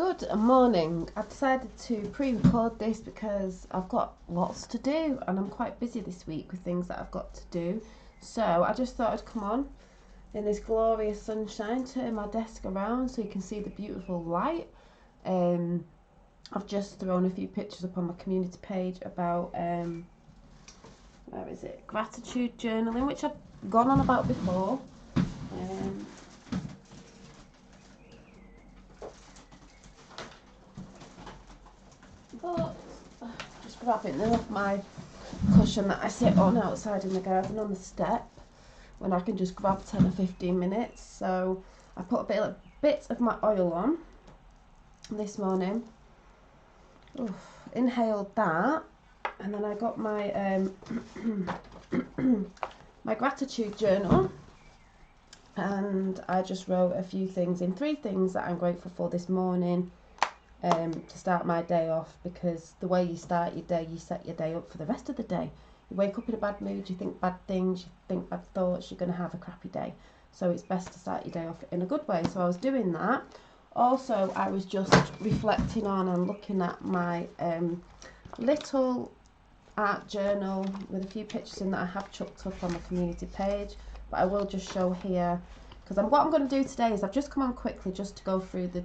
Good morning. I've decided to pre-record this because I've got lots to do and I'm quite busy this week with things that I've got to do. So I just thought I'd come on in this glorious sunshine, turn my desk around so you can see the beautiful light. I've just thrown a few pictures up on my community page about where is it? Gratitude journaling, which I've gone on about before. But just grabbing them off my cushion that I sit on outside in the garden on the step when I can just grab 10 or 15 minutes. So I put a bit of my oil on this morning. Inhaled that, and then I got my my gratitude journal, and I just wrote a few things in, 3 things that I'm grateful for this morning. To start my day off, because the way you start your day, you set your day up for the rest of the day. You wake up in a bad mood, you think bad things, you think bad thoughts, you're going to have a crappy day. So it's best to start your day off in a good way. So I was doing that. Also, I was just reflecting on and looking at my little art journal with a few pictures in that I have chucked up on my community page. But I will just show here, because what I'm going to do today is I've just come on quickly just to go through the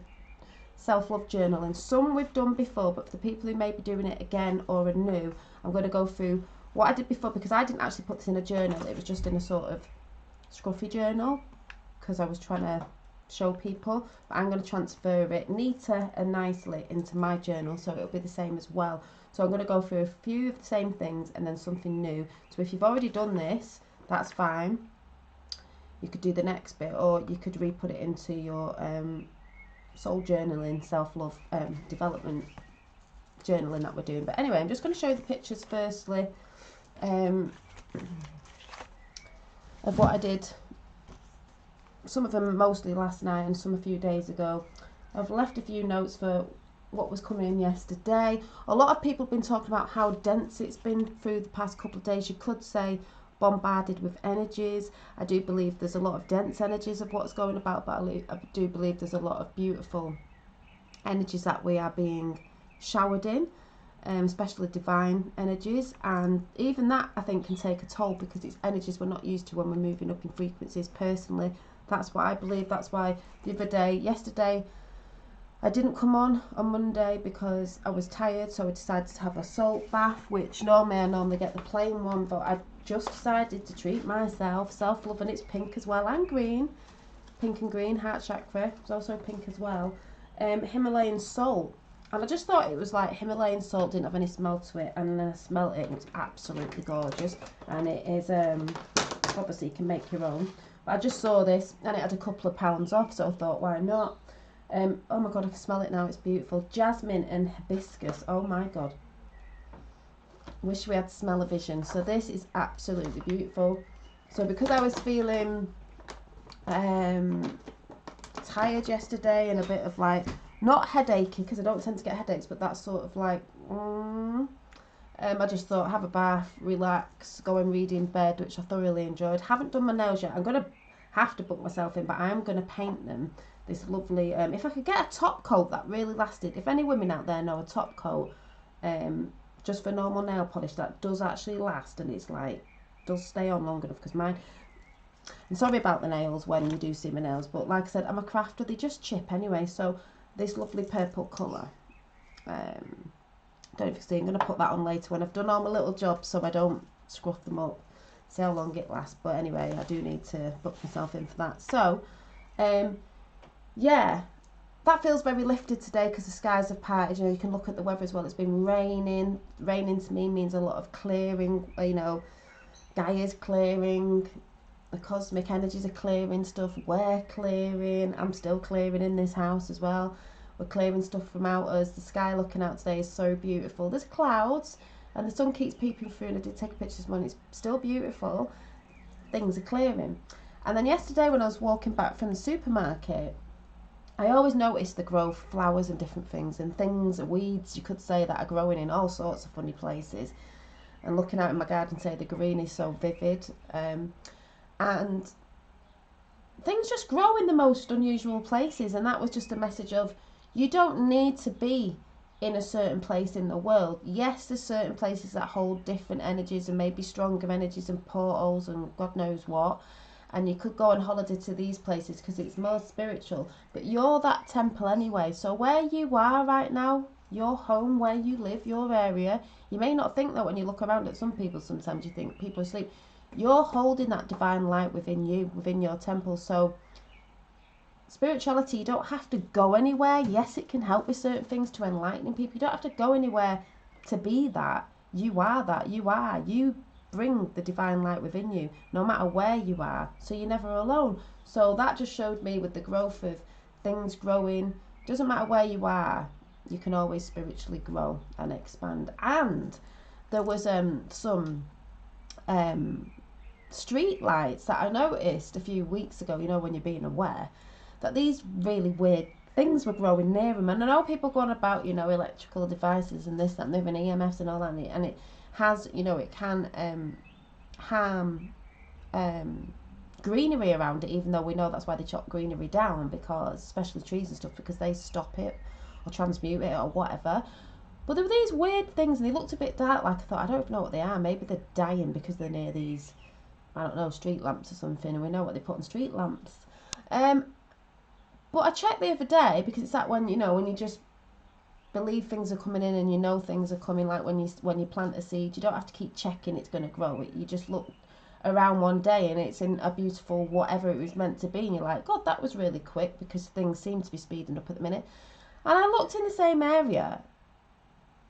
self-love journaling. Some we've done before, but for the people who may be doing it again or are new, I'm going to go through what I did before, because I didn't actually put this in a journal. It was just in a sort of scruffy journal because I was trying to show people, but I'm going to transfer it neater and nicely into my journal, so it'll be the same as well. So I'm going to go through a few of the same things and then something new. So if you've already done this, that's fine, you could do the next bit, or you could re-put it into your soul journaling, self-love development journaling that we're doing. But anyway, I'm just going to show you the pictures firstly of what I did. Some of them mostly last night and some a few days ago. I've left a few notes for what was coming in yesterday. A lot of people have been talking about how dense it's been through the past couple of days. You could say bombarded with energies. I do believe there's a lot of dense energies of what's going about, but I do believe there's a lot of beautiful energies that we are being showered in, especially divine energies, and even that I think can take a toll because it's energies we're not used to when we're moving up in frequencies. Personally, that's what I believe. That's why yesterday I didn't come on Monday because I was tired, so I decided to have a salt bath, which normally I get the plain one, but I just decided to treat myself. Self-love, and it's pink as well and green. Pink and green, heart chakra is also pink as well. Himalayan salt, and I just thought it was like Himalayan salt, didn't have any smell to it, and then I smelled it and it's absolutely gorgeous, and it is obviously you can make your own, but I just saw this and it had a couple of pounds off, so I thought why not. Oh my god, I can smell it now, it's beautiful. Jasmine and hibiscus, oh my god, wish we had smell-o-vision. So this is absolutely beautiful. So because I was feeling tired yesterday and a bit of like, not headachy because I don't tend to get headaches, but that sort of like I just thought have a bath, relax, go and read in bed, which I thoroughly enjoyed. Haven't done my nails yet. I'm going to have to book myself in, but I am going to paint them this lovely if I could get a top coat that really lasted. If any women out there know a top coat just for normal nail polish that does actually last and it's like does stay on long enough, because mine, I'm sorry about the nails when you do see my nails, but like I said, I'm a crafter, they just chip anyway. So this lovely purple colour, don't know if you see, I'm going to put that on later when I've done all my little jobs so I don't scruff them up, see how long it lasts. But anyway, I do need to book myself in for that. So yeah, that feels very lifted today because the skies have parted. You know, you can look at the weather as well. It's been raining. Raining to me means a lot of clearing. You know, Gaia's clearing. The cosmic energies are clearing stuff. We're clearing. I'm still clearing in this house as well. We're clearing stuff from out us. The sky looking out today is so beautiful. There's clouds and the sun keeps peeping through, and I did take a picture this morning. It's still beautiful. Things are clearing. And then yesterday when I was walking back from the supermarket, I always notice the growth, flowers and different things, and things, weeds you could say, that are growing in all sorts of funny places. And looking out in my garden, say the green is so vivid, and things just grow in the most unusual places. And that was just a message of You don't need to be in a certain place in the world. Yes, there's certain places that hold different energies and maybe stronger energies and portals and God knows what. And you could go on holiday to these places because it's more spiritual. But you're that temple anyway. So where you are right now, your home, where you live, your area, you may not think that when you look around at some people. Sometimes you think people are asleep. You're holding that divine light within you, within your temple. So spirituality, you don't have to go anywhere. Yes, it can help with certain things to enlightening people. You don't have to go anywhere to be that. You are that. You bring the divine light within you no matter where you are, so you're never alone. So that just showed me with the growth of things growing, doesn't matter where you are, you can always spiritually grow and expand. And there was some street lights that I noticed a few weeks ago, you know, when you're being aware that these really weird things were growing near them. And I know people go on about, you know, electrical devices and this, that, and the other, and EMFs and all that, and it has, you know, it can harm greenery around it, even though we know that's why they chop greenery down, because especially trees and stuff, because they stop it or transmute it or whatever. But there were these weird things and they looked a bit dark. Like I thought, I don't know what they are. Maybe they're dying because they're near these, I don't know, street lamps or something, and we know what they put on street lamps. But I checked the other day, because it's that when, you know, when you just believe things are coming in and you know things are coming, like when you plant a seed, you don't have to keep checking it's going to grow. You just look around one day and it's in a beautiful whatever it was meant to be, and you're like, God, that was really quick, because things seem to be speeding up at the minute. And I looked in the same area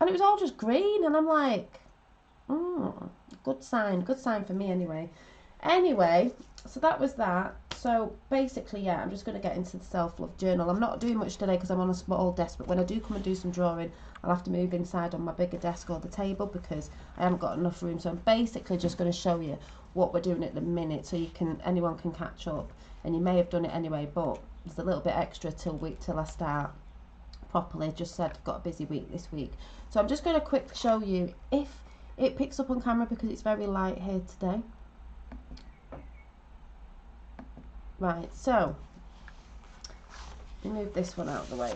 and it was all just green, and I'm like, good sign for me anyway. Anyway, so that was that. So basically, yeah, I'm just going to get into the self-love journal. I'm not doing much today because I'm on a small desk, but when I do come and do some drawing, I'll have to move inside on my bigger desk or the table because I haven't got enough room. So I'm basically just going to show you what we're doing at the minute, so anyone can catch up. And you may have done it anyway, but there's a little bit extra till I start properly. Just said I've got a busy week this week. So I'm just going to quick show you if it picks up on camera, because it's very light here today. Right, so let me move this one out of the way.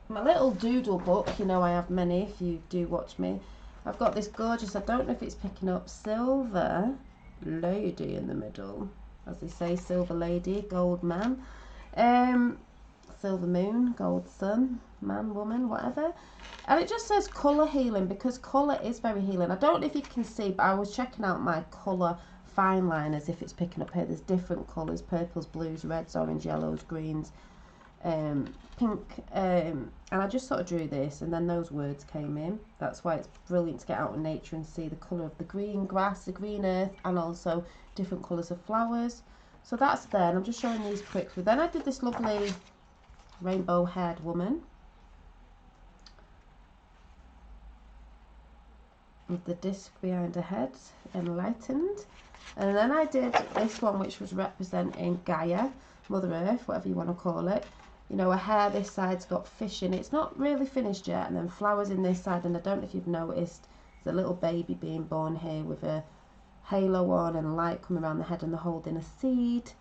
My little doodle book, you know I have many if you do watch me. I've got this gorgeous, I don't know if it's picking up, silver lady in the middle. As they say, silver lady, gold man. Silver moon, gold sun, man, woman, whatever. And it just says colour healing, because colour is very healing. I don't know if you can see, but I was checking out my colour fine liners, if it's picking up here. There's different colours, purples, blues, reds, orange, yellows, greens, pink, and I just sort of drew this, and then those words came in. That's why it's brilliant to get out in nature and see the colour of the green grass, the green earth, and also different colours of flowers. So that's there, and I'm just showing these quick. Then I did this lovely rainbow haired woman with the disc behind her head, enlightened. And then I did this one, which was representing Gaia, Mother Earth, whatever you want to call it. You know, her hair this side's got fish in it. It's not really finished yet. And then flowers in this side. And I don't know if you've noticed, there's a little baby being born here with a halo on and a light coming around the head, and they're holding a seed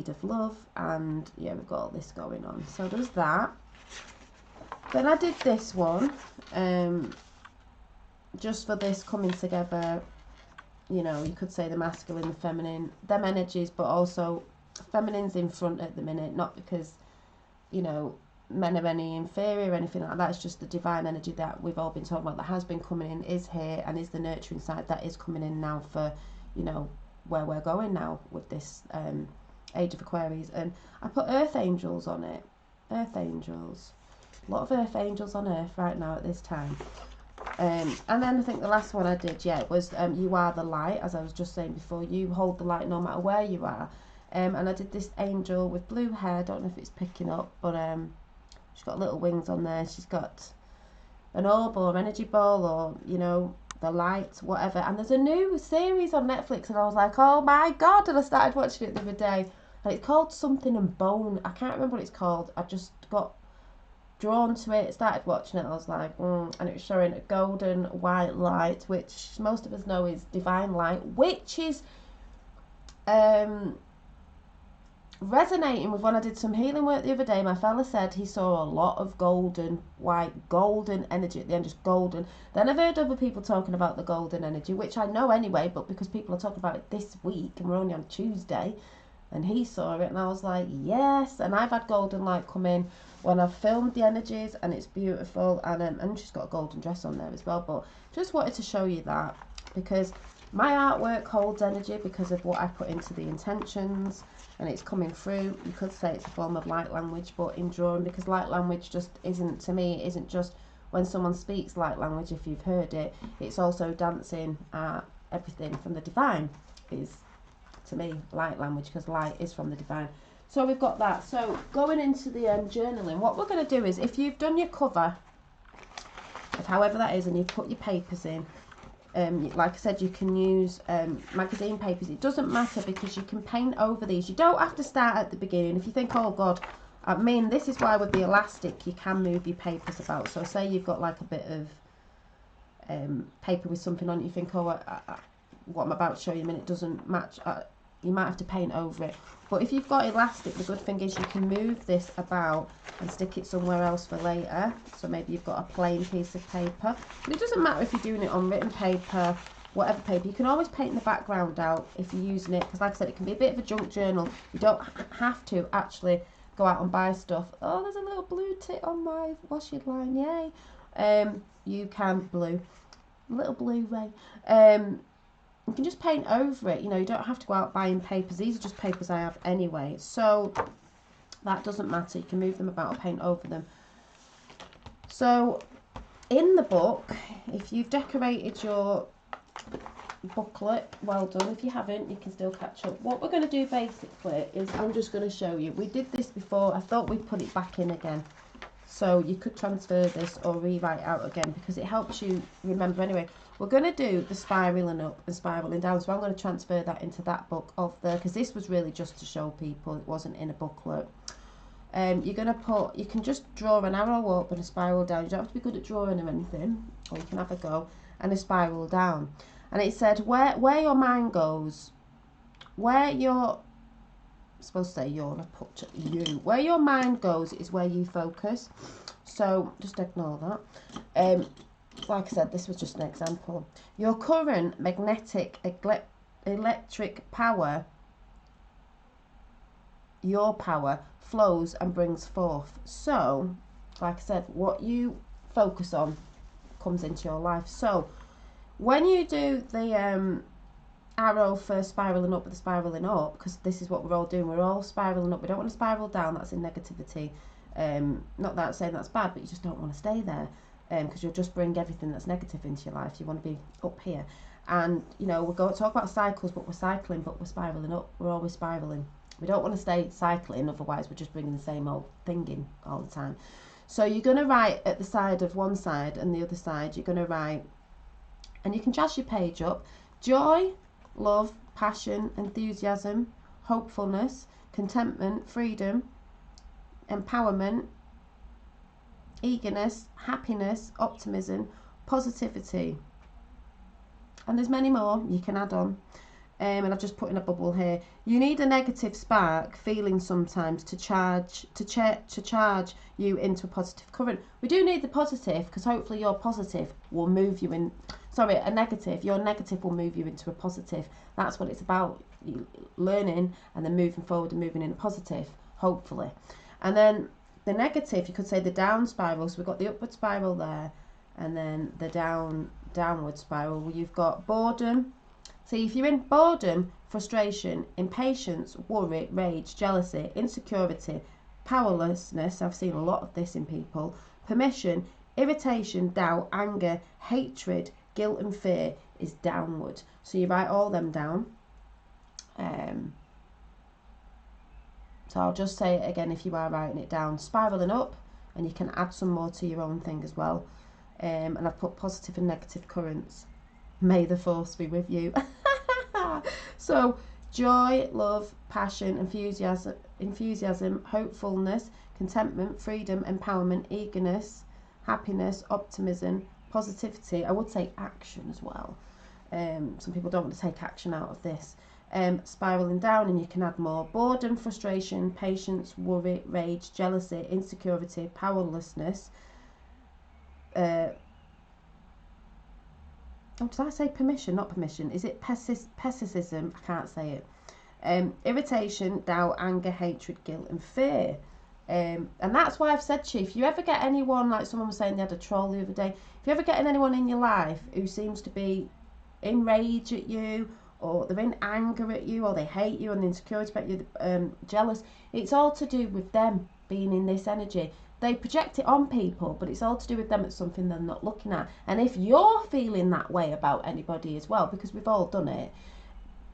of love. And yeah, we've got all this going on. So there's that. Then I did this one, just for this coming together. You know, you could say the masculine, the feminine, them energies, but also feminine's in front at the minute, not because, you know, men are any inferior or anything like that. It's just the divine energy that we've all been talking about that has been coming in is here, and is the nurturing side that is coming in now for, you know, where we're going now with this age of Aquarius. And I put earth angels on it. Earth angels. A lot of earth angels on earth right now at this time. And then I think the last one I did, yeah, was you are the light, as I was just saying before. You hold the light no matter where you are. And I did this angel with blue hair. Don't know if it's picking up, but she's got little wings on there. She's got an orb or energy ball, or, you know, the light, whatever. And there's a new series on Netflix, and I was like, oh my God, and I started watching it the other day. And it's called Something and Bone. I can't remember what it's called. I just got drawn to it, started watching it. I was like, and it was showing a golden white light, which most of us know is divine light, which is resonating with when I did some healing work the other day. My fella said he saw a lot of golden, white, golden energy at the end, just golden. Then I've heard other people talking about the golden energy, which I know anyway, but because people are talking about it this week and we're only on Tuesday, and he saw it, and I was like, yes. And I've had golden light come in when I've filmed the energies, and it's beautiful. And she's got a golden dress on there as well. But just wanted to show you that because my artwork holds energy because of what I put into the intentions, and it's coming through. You could say it's a form of light language, but in drawing, because light language just isn't, to me, isn't just when someone speaks light language, if you've heard it, it's also dancing at everything from the divine is, to me, light language, because light is from the divine. So we've got that. So going into the journaling, what we're going to do is, if you've done your cover of however that is and you've put your papers in, like I said, you can use magazine papers. It doesn't matter because you can paint over these. You don't have to start at the beginning. If you think, oh God, I mean, this is why with the elastic you can move your papers about. So say you've got like a bit of paper with something on it, you think, oh, what I'm about to show you in a minute doesn't match. You might have to paint over it. But if you've got elastic, the good thing is you can move this about and stick it somewhere else for later. So maybe you've got a plain piece of paper. But it doesn't matter if you're doing it on written paper, whatever paper. You can always paint the background out if you're using it. Because like I said, it can be a bit of a junk journal. You don't have to actually go out and buy stuff. Oh, there's a little blue tit on my washi line. Yay. You can blue. Little blue ray. You can just paint over it, you know, you don't have to go out buying papers. These are just papers I have anyway, so that doesn't matter. You can move them about or paint over them. So in the book, if you've decorated your booklet, well done. If you haven't, you can still catch up. What we're going to do basically is I'm just going to show you. We did this before. I thought we'd put it back in again. So you could transfer this or rewrite out again because it helps you remember anyway. We're going to do the spiraling up and spiraling down. So I'm going to transfer that into that book of the, because this was really just to show people. It wasn't in a booklet. You're going to put, you can just draw an arrow up and a spiral down. You don't have to be good at drawing or anything, or you can have a go, and a spiral down. And it said where your mind goes, where your, I'm supposed to say you're, I put you, where your mind goes is where you focus. So just ignore that. Like I said, this was just an example. Your current magnetic electric power, your power, flows and brings forth. So, like I said, what you focus on comes into your life. So, when you do the arrow for spiraling up with the spiraling up, because this is what we're all doing, we're all spiraling up. We don't want to spiral down, that's in negativity. Not that saying that's bad, but you just don't want to stay there. Because you'll just bring everything that's negative into your life. You want to be up here. And, you know, we're going to talk about cycles, but we're cycling, but we're spiralling up. We're always spiraling. We don't want to stay cycling, otherwise we're just bringing the same old thing in all the time. So you're going to write at the side of one side and the other side, you're going to write, and you can jazz your page up, joy, love, passion, enthusiasm, hopefulness, contentment, freedom, empowerment, eagerness, happiness, optimism, positivity, and there's many more you can add on. And I've just put in a bubble here. You need a negative spark feeling sometimes to charge you into a positive current. We do need the positive because hopefully your positive will move you in. Sorry, a negative. Your negative will move you into a positive. That's what it's about. You learning and then moving forward and moving in a positive, hopefully. And then the negative, you could say the down spiral. So we've got the upward spiral there, and then the downward spiral where you've got boredom. See, if you're in boredom, frustration, impatience, worry, rage, jealousy, insecurity, powerlessness, I've seen a lot of this in people, permission, irritation, doubt, anger, hatred, guilt and fear is downward. So you write all them down. So I'll just say it again if you are writing it down. Spiraling up, and you can add some more to your own thing as well. And I've put positive and negative currents. May the force be with you. So joy, love, passion, enthusiasm, hopefulness, contentment, freedom, empowerment, eagerness, happiness, optimism, positivity. I would say action as well. Some people don't want to take action out of this. spiraling down, and you can add more boredom, frustration, patience, worry, rage, jealousy, insecurity, powerlessness. Oh, did I say permission? Not permission. Is it pessimism? I can't say it. Irritation, doubt, anger, hatred, guilt, and fear. And that's why I've said to you, if you ever get anyone, like someone was saying they had a troll the other day, if you ever get anyone in your life who seems to be in rage at you, or they're in anger at you, or they hate you and insecurity about you, jealous, it's all to do with them being in this energy. They project it on people, but it's all to do with them. It's something they're not looking at. And if you're feeling that way about anybody as well, because we've all done it,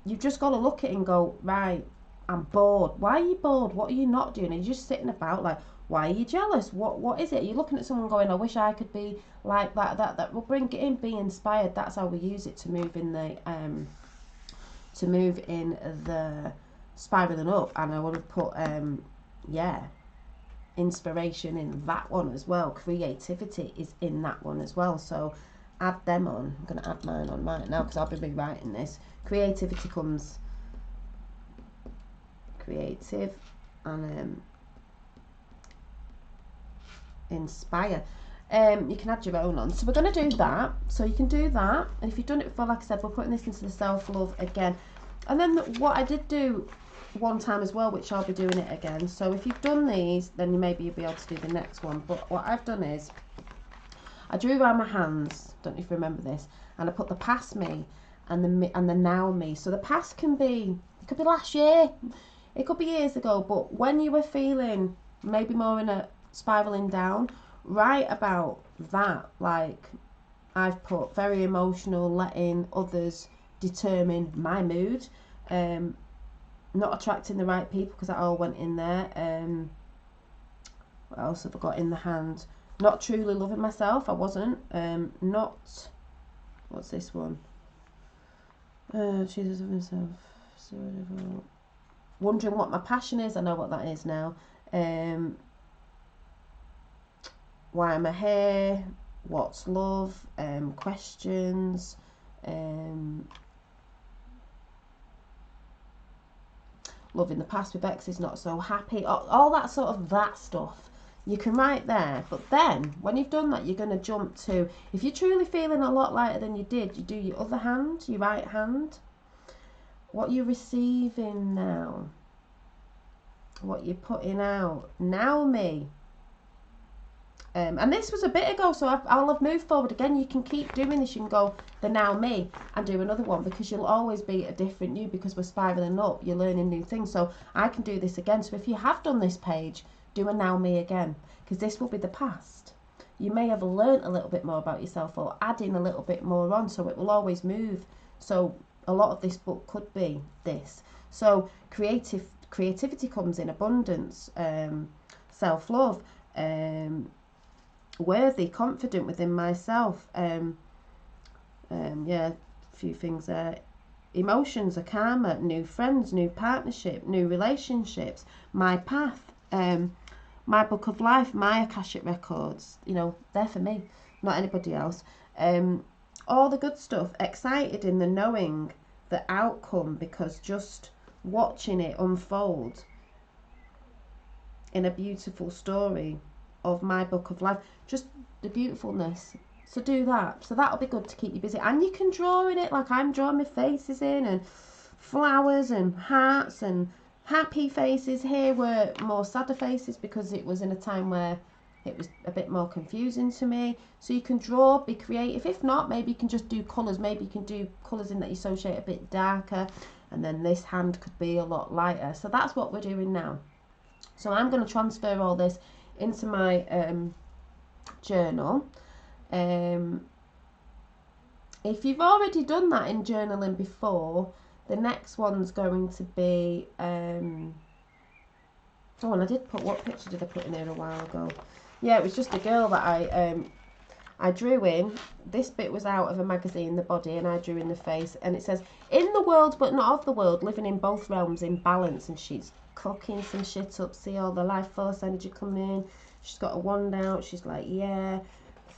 you've just got to look at it and go, right, I'm bored. Why are you bored? What are you not doing? Are you just sitting about like, why are you jealous? What is it? You're looking at someone going, I wish I could be like that will bring it in, be inspired. That's how we use it to move in the spiraling up. And I would have put inspiration in that one as well. Creativity is in that one as well, so add them on. I'm going to add mine on mine now because I'll be rewriting this. Creativity comes creative and inspire. You can add your own on, so we're going to do that. So you can do that, and if you've done it before, like I said, we're putting this into the self-love again. And then what I did do one time as well, which I'll be doing it again. So if you've done these, then maybe you'll be able to do the next one. But what I've done is I drew around my hands, don't know if you remember this, and I put the past me and the now me. So the past can be, it could be last year, it could be years ago, but when you were feeling maybe more in a spiraling down, write about that. Like I've put very emotional, letting others determine my mood, not attracting the right people, because that all went in there. What else have I got in the hand? Not truly loving myself, I wasn't. Not, what's this one? Jesus of himself. Wondering what my passion is, I know what that is now. Why am I here? What's love? Questions. Loving the past with exes, not so happy, all that sort of that stuff you can write there. But then when you've done that, you're going to jump to, if you're truly feeling a lot lighter than you did, you do your other hand, your right hand. What you're receiving now, what you're putting out now, me. And this was a bit ago, so I'll have moved forward again. You can keep doing this. You can go the now me and do another one, because you'll always be a different you, because we're spiraling up, you're learning new things. So I can do this again. So if you have done this page, do a now me again, because this will be the past. You may have learnt a little bit more about yourself, or adding a little bit more on, so it will always move. So a lot of this book could be this. So creativity comes in abundance, self-love, worthy, confident within myself, yeah, a few things there. Emotions are karma, new friends, new partnership, new relationships, my path, my book of life, my Akashic records, you know, they're for me, not anybody else. All the good stuff, excited in the knowing the outcome, because just watching it unfold in a beautiful story of my book of life, just the beautifulness. So do that. So that'll be good to keep you busy. And you can draw in it, like I'm drawing my faces in, and flowers and hearts and happy faces. Here were more sadder faces, because it was in a time where it was a bit more confusing to me. So you can draw, be creative. If not, maybe you can just do colours. Maybe you can do colours in that you associate a bit darker, and then this hand could be a lot lighter. So that's what we're doing now. So I'm going to transfer all this into my journal. If you've already done that in journaling before, the next one's going to be oh, and I did put, what picture did I put in here a while ago? Yeah, it was just a girl that I drew in. This bit was out of a magazine, the body, and I drew in the face, and it says, in the world but not of the world, living in both realms in balance. And she's cooking some shit up, see all the life force energy coming in. She's got a wand out, she's like, yeah,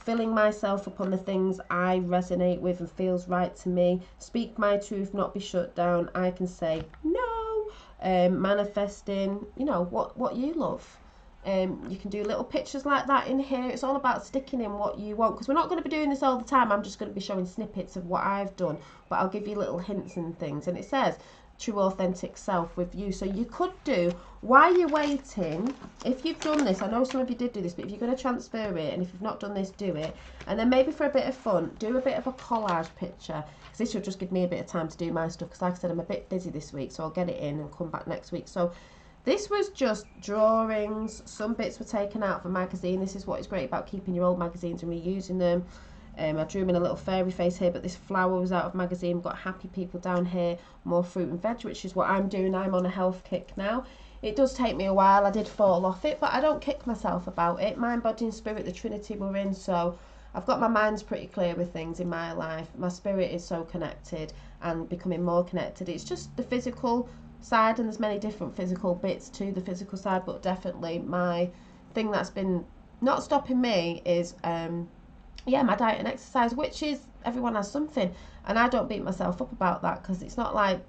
filling myself up on the things I resonate with and feels right to me. Speak my truth, not be shut down. I can say no. Manifesting, you know, what you love. You can do little pictures like that in here. It's all about sticking in what you want, because we're not going to be doing this all the time. I'm just going to be showing snippets of what I've done, but I'll give you little hints and things. And it says true authentic self with you. So you could do, while you're waiting, if you've done this, I know some of you did do this, but if you're going to transfer it, and if you've not done this, do it. And then maybe for a bit of fun, do a bit of a collage picture, because this will just give me a bit of time to do my stuff, because like I said, I'm a bit busy this week, so I'll get it in and come back next week. So this was just drawings. Some bits were taken out of a magazine. This is what is great about keeping your old magazines and reusing them. I drew them in a little fairy face here, but this flower was out of magazine. We've got happy people down here, more fruit and veg, which is what I'm doing. I'm on a health kick now. It does take me a while. I did fall off it, but I don't kick myself about it. Mind, body and spirit, the Trinity we're in, so I've got my mind's pretty clear with things in my life. My spirit is so connected and becoming more connected. It's just the physical side, and there's many different physical bits to the physical side, but definitely my thing that's been not stopping me is my diet and exercise, which is, everyone has something, and I don't beat myself up about that, because it's not like,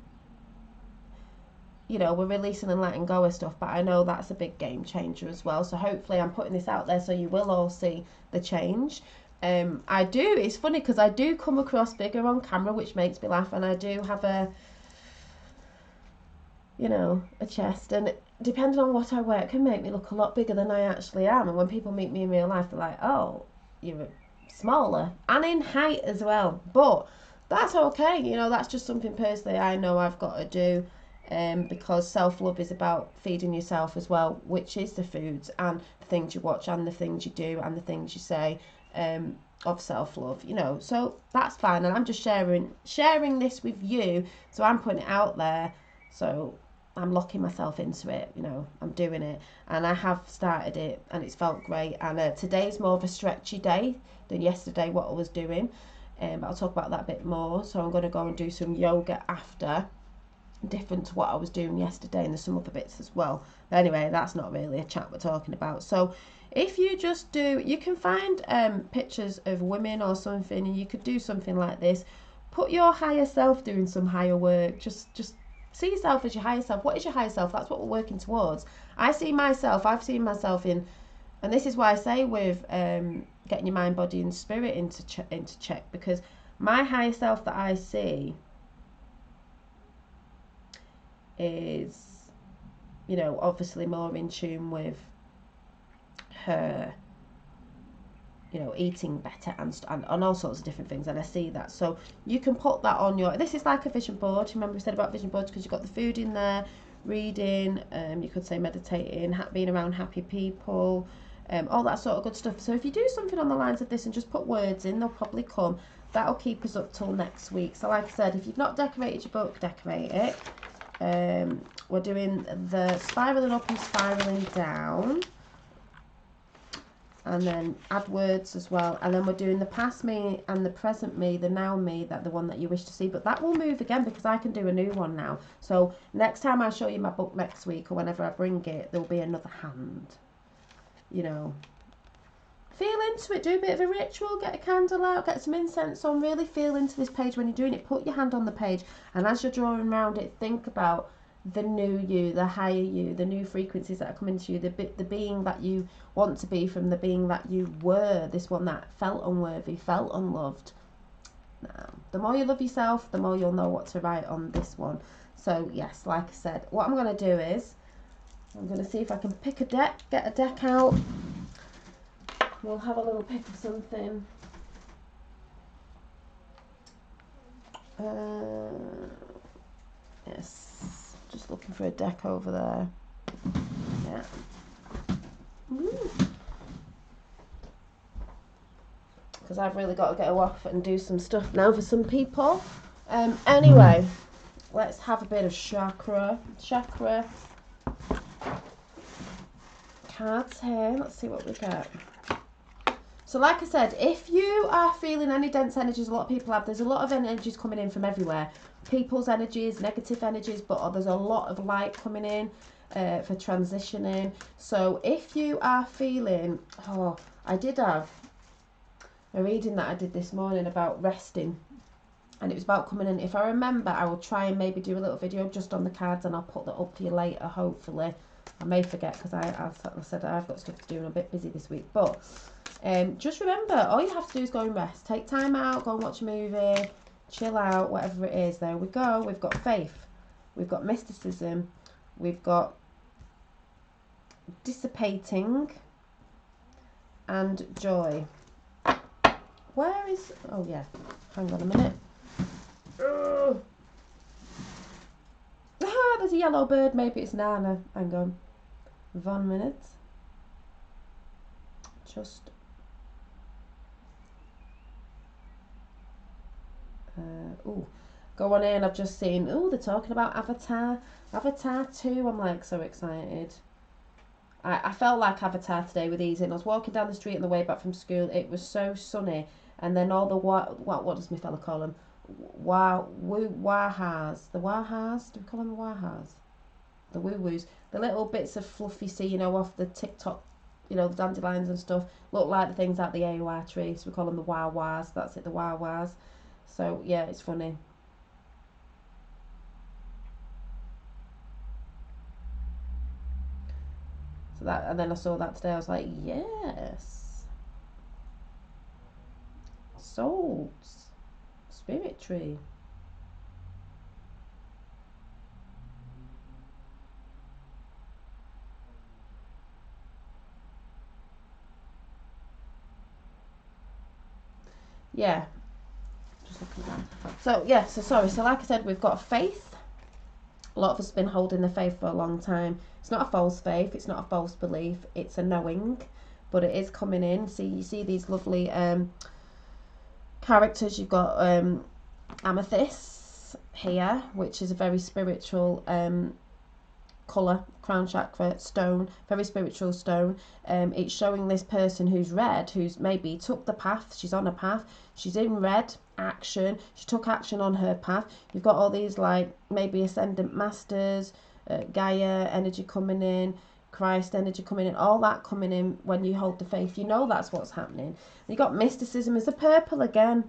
you know, we're releasing and letting go of stuff, but I know that's a big game changer as well. So hopefully I'm putting this out there so you will all see the change. It's funny because I do come across bigger on camera, which makes me laugh, and I do have a chest, and depending on what I wear, it can make me look a lot bigger than I actually am. And when people meet me in real life, they're like, oh, you're smaller, and in height as well. But that's okay, you know, that's just something personally I know I've got to do, because self-love is about feeding yourself as well, which is the foods and the things you watch and the things you do and the things you say, of self-love, you know. So that's fine, and I'm just sharing this with you, so I'm putting it out there. So I'm locking myself into it, you know, I'm doing it, and I have started it, and it's felt great. And today's more of a stretchy day than yesterday, what I was doing, but I'll talk about that a bit more. So I'm going to go and do some yoga after, different to what I was doing yesterday, and there's some other bits as well. But anyway, that's not really a chat we're talking about. So if you just do, you can find pictures of women or something, and you could do something like this. Put your higher self doing some higher work. Just see yourself as your higher self. What is your higher self? That's what we're working towards. I've seen myself in, and this is why I say with getting your mind, body and spirit into check, because my higher self that I see is, you know, obviously more in tune with her, you know, eating better and all sorts of different things, and I see that. So you can put that on your, this is like a vision board. Remember we said about vision boards, because you've got the food in there, reading, you could say meditating, being around happy people, all that sort of good stuff. So if you do something on the lines of this and just put words in, they'll probably come. That'll keep us up till next week. So like I said, if you've not decorated your book, decorate it. We're doing the spiraling up and spiraling down, and then add words as well, and then we're doing the past me and the present me, the now me, that the one that you wish to see, but that will move again because I can do a new one now. So next time I show you my book next week, or whenever I bring it, there'll be another hand, you know. Feel into it, do a bit of a ritual, get a candle out, get some incense on, really feel into this page when you're doing it. Put your hand on the page, and as you're drawing around it, think about the new you, the higher you, the new frequencies that are coming to you, the being that you want to be from the being that you were, this one that felt unworthy, felt unloved. Now, the more you love yourself, the more you'll know what to write on this one. So yes, like I said, what I'm going to do is I'm going to see if I can pick a deck, get a deck out. We'll have a little pick of something. Yes, just looking for a deck over there. Yeah. Because I've really got to go off and do some stuff now for some people. Anyway, let's have a bit of chakra cards here. Let's see what we get. So like I said, if you are feeling any dense energies, a lot of people have, there's a lot of energies coming in from everywhere. People's energies, negative energies, but there's a lot of light coming in for transitioning. So if you are feeling, I did have a reading that I did this morning about resting, and it was about coming in. If I remember, I will try and maybe do a little video just on the cards, and I'll put that up for you later, hopefully. I may forget because I said I've got stuff to do and I'm a bit busy this week. But just remember, all you have to do is go and rest. Take time out, go and watch a movie, chill out, whatever it is. There we go. We've got faith. We've got mysticism. We've got dissipating and joy. Where is... Oh, yeah. Hang on a minute. Ah, there's a yellow bird. Maybe it's Nana. Hang on. 1 minute. Just... go on in. I've just seen... they're talking about Avatar. Avatar 2. I'm like so excited. I felt like Avatar today with easing. I was walking down the street on the way back from school. It was so sunny. And then all the... What does my fella call them? Wahas. The Wahas? Do we call them the Wahas? The woo-woos. The little bits of fluffy sea, you know, off the TikTok, you know, the dandelions and stuff, look like the things out the AOR tree. So we call them the Wah-Wahs. That's it, the Wah-Wahs. So, yeah, it's funny. So that, and then I saw that today. I was like, yes. Souls. Spirit tree. Yeah. Just looking down. So, yeah, so like I said, we've got faith. A lot of us have been holding the faith for a long time. It's not a false faith. It's not a false belief. It's a knowing. But it is coming in. See, you see these lovely characters. You've got amethyst here, which is a very spiritual colour, crown chakra stone, very spiritual stone. It's showing this person who's red, who's maybe took the path. She's on a path. She's in red action. She took action on her path. You've got all these like maybe ascendant masters, Gaia energy coming in, Christ energy coming in, all that coming in when you hold the faith. You know that's what's happening. You got mysticism as a purple again.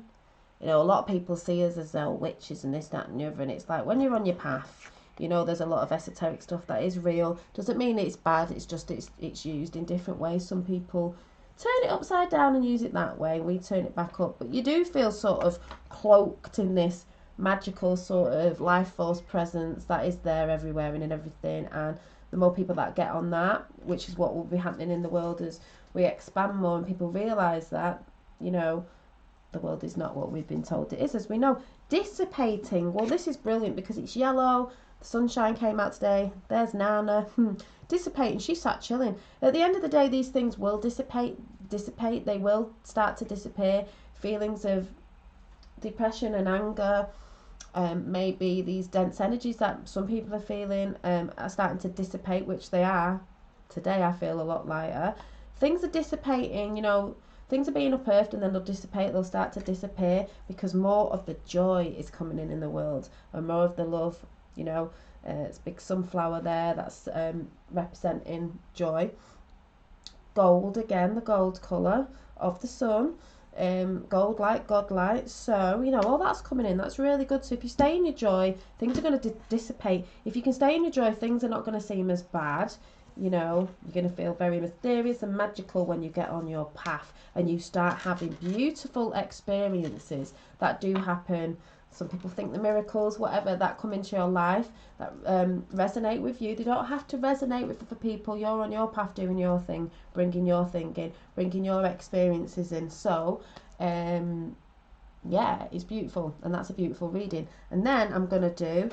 You know, a lot of people see us as witches and this, that and the other, and it's like when you're on your path, you know, there's a lot of esoteric stuff that is real. Doesn't mean it's bad, it's just it's used in different ways. Some people turn it upside down and use it that way. We turn it back up. But you do feel sort of cloaked in this magical sort of life force presence that is there everywhere and in everything. And the more people that get on that, which is what will be happening in the world as we expand more and people realise that, you know, the world is not what we've been told it is, as we know. Dissipating. Well, this is brilliant because it's yellow. The sunshine came out today. There's Nana. Dissipating. She sat chilling. At the end of the day, these things will dissipate. They will start to disappear. Feelings of depression and anger, maybe these dense energies that some people are feeling are starting to dissipate, which they are. Today I feel a lot lighter. Things are dissipating, you know, things are being unearthed and then they'll dissipate, they'll start to disappear because more of the joy is coming in the world and more of the love, you know. It's a big sunflower there that's representing joy. Gold again, the gold colour of the sun. Gold light, God light. So, you know, all that's coming in. That's really good. So if you stay in your joy, things are going to dissipate. If you can stay in your joy, things are not going to seem as bad. You know, you're going to feel very mysterious and magical when you get on your path and you start having beautiful experiences that do happen. Some people think the miracles, whatever, that come into your life, that resonate with you. They don't have to resonate with other people. You're on your path doing your thing, bringing your thing in, bringing your experiences in. So, yeah, it's beautiful. And that's a beautiful reading. And then I'm going to do...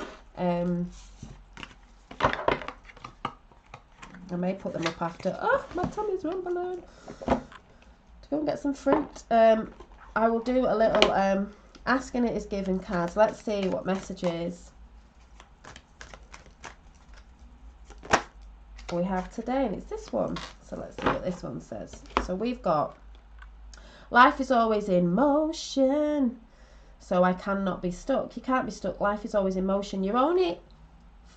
I may put them up after. Oh, my tummy's rumbling. To go and get some fruit. I will do a little asking it is given cards. Let's see what messages we have today. And it's this one. So let's see what this one says. So we've got life is always in motion. So I cannot be stuck. You can't be stuck. Life is always in motion. You're only...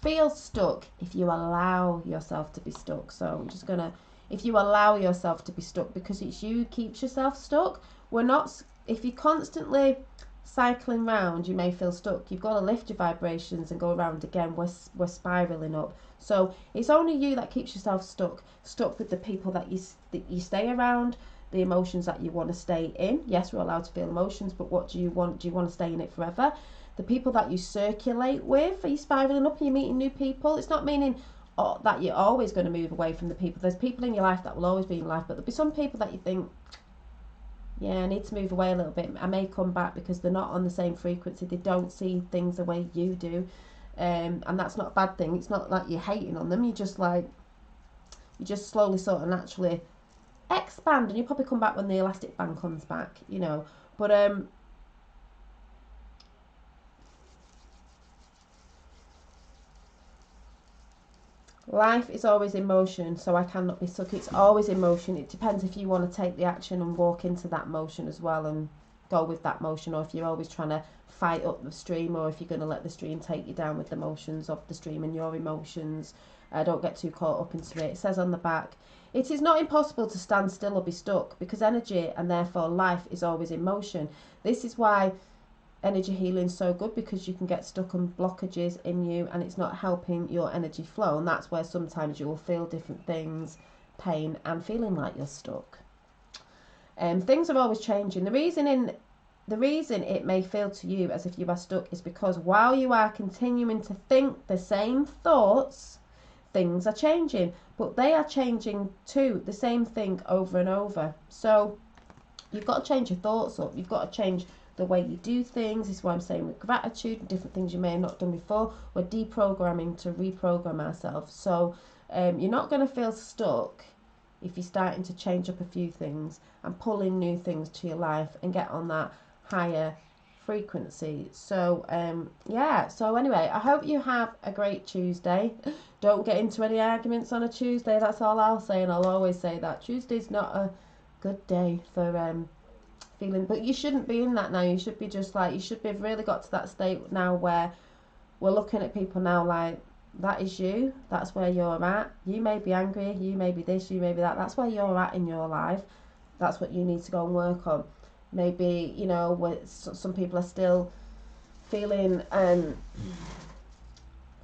feel stuck if you allow yourself to be stuck. So I'm just gonna if you allow yourself to be stuck, because it's you who keeps yourself stuck. We're not, if you're constantly cycling round, you may feel stuck. You've got to lift your vibrations and go around again. We're spiraling up. So it's only you that keeps yourself stuck with the people that you stay around, the emotions that you want to stay in. Yes, we're allowed to feel emotions, but what do you want? Do you want to stay in it forever? The people that you circulate with, are you spiraling up? Are you meeting new people? It's not meaning that you're always going to move away from the people. There's people in your life that will always be in life, but there'll be some people that you think, yeah, I need to move away a little bit. I may come back because they're not on the same frequency. They don't see things the way you do. And that's not a bad thing. It's not like you're hating on them. You just slowly sort of naturally expand, and you probably come back when the elastic band comes back, you know. But life is always in motion, so I cannot be stuck. It's always in motion. It depends if you want to take the action and walk into that motion as well and go with that motion, or if you're always trying to fight up the stream, or if you're going to let the stream take you down with the motions of the stream and your emotions. Don't get too caught up into it. It says on the back, it is not impossible to stand still or be stuck, because energy and therefore life is always in motion. This is why energy healing is so good, because you can get stuck on blockages in you and it's not helping your energy flow, and that's where sometimes you will feel different things, pain and feeling like you're stuck. Things are always changing. The reason it may feel to you as if you are stuck is because while you are continuing to think the same thoughts, things are changing, but they are changing too, the same thing over and over. So you've got to change your thoughts up. You've got to change the way you do things. This is why I'm saying with gratitude and different things you may have not done before, we're deprogramming to reprogram ourselves. So you're not going to feel stuck if you're starting to change up a few things and pull in new things to your life and get on that higher frequency. So yeah, so anyway, I hope you have a great Tuesday. Don't get into any arguments on a Tuesday. That's all I'll say, and I'll always say that Tuesday's not a good day for feeling, but you shouldn't be in that now. You should be just like, you should be really got to that state now where we're looking at people now like, that is you, that's where you're at. You may be angry, you may be this, you may be that. That's where you're at in your life. That's what you need to go and work on. Maybe, you know, some people are still feeling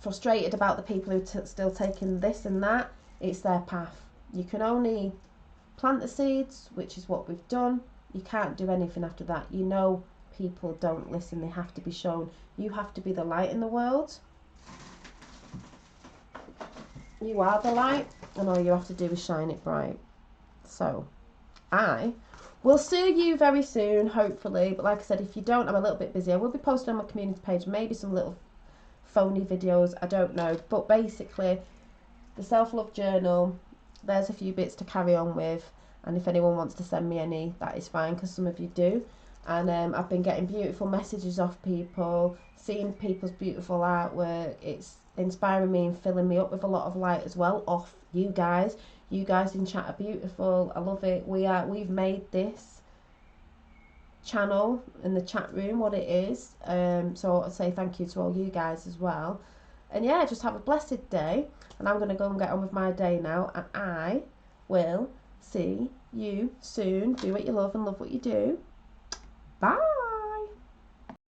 frustrated about the people who still taking this and that. It's their path. You can only plant the seeds, which is what we've done. You can't do anything after that. You know, people don't listen. They have to be shown. You have to be the light in the world. You are the light, and all you have to do is shine it bright. So I will see you very soon, hopefully. But like I said, if you don't, I'm a little bit busy. I will be posting on my community page, maybe some little phony videos, I don't know. But basically, the self-love journal, there's a few bits to carry on with. And if anyone wants to send me any, that is fine, because some of you do. And I've been getting beautiful messages off people, seeing people's beautiful artwork. It's inspiring me and filling me up with a lot of light as well off you guys. You guys in chat are beautiful. I love it. We've made this channel in the chat room what it is. So I'll say thank you to all you guys as well. And yeah, just have a blessed day. And I'm going to go and get on with my day now. And I will see you soon. Do what you love and love what you do. Bye.